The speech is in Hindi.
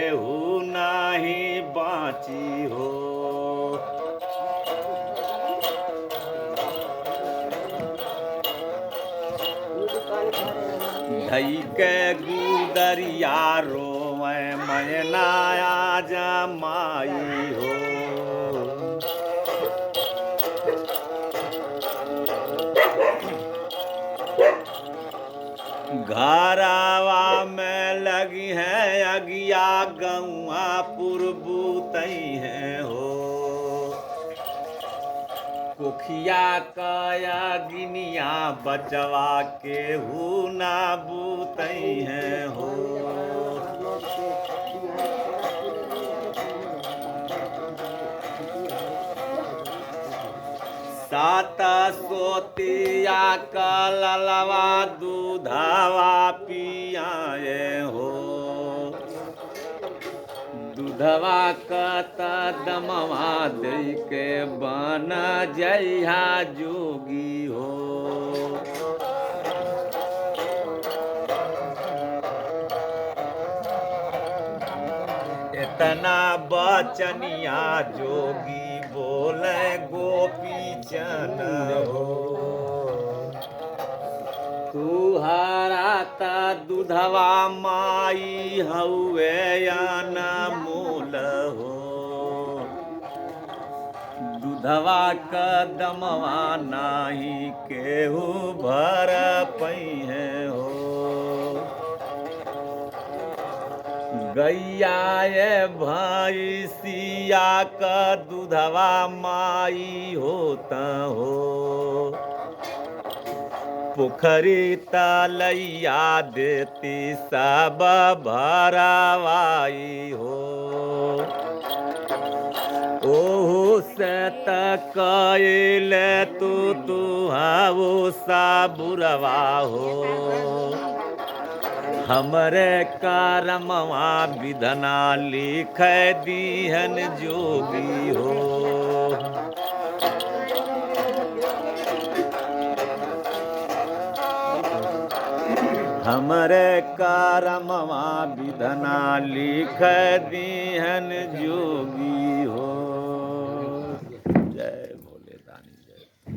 केहू नाही बाची हो। धई के गुदरिया रोवे मैना आजा माई हो। घरावा में लगी है अगिया गौआ पुरबूतई है हो। कुखिया काया गिनिया बचवा के हु ना बूतई है हो। सात सोतिया का ललवा दूधावा पियाए हो। दूधवा कत दमवा दे के बन जइहा जोगी हो। इतना बचनिया जोगी बोले गोपी चन हो। तू हरा ता दूधवा माई हउए या ना मोल हो। दूधवा कदमवा नाही केहू भर पई है हो। गैया ये भैंसिया का दूधवा माई होता हो। पोखरी तलैया देती सब भरावाई हो। ओहु से तकैल तू हावो सा बुरवा हो। हमरे करमवा विधना लिख दीहन जोगी हो। हमरे करमवा विधना लिख दीहन जोगी हो।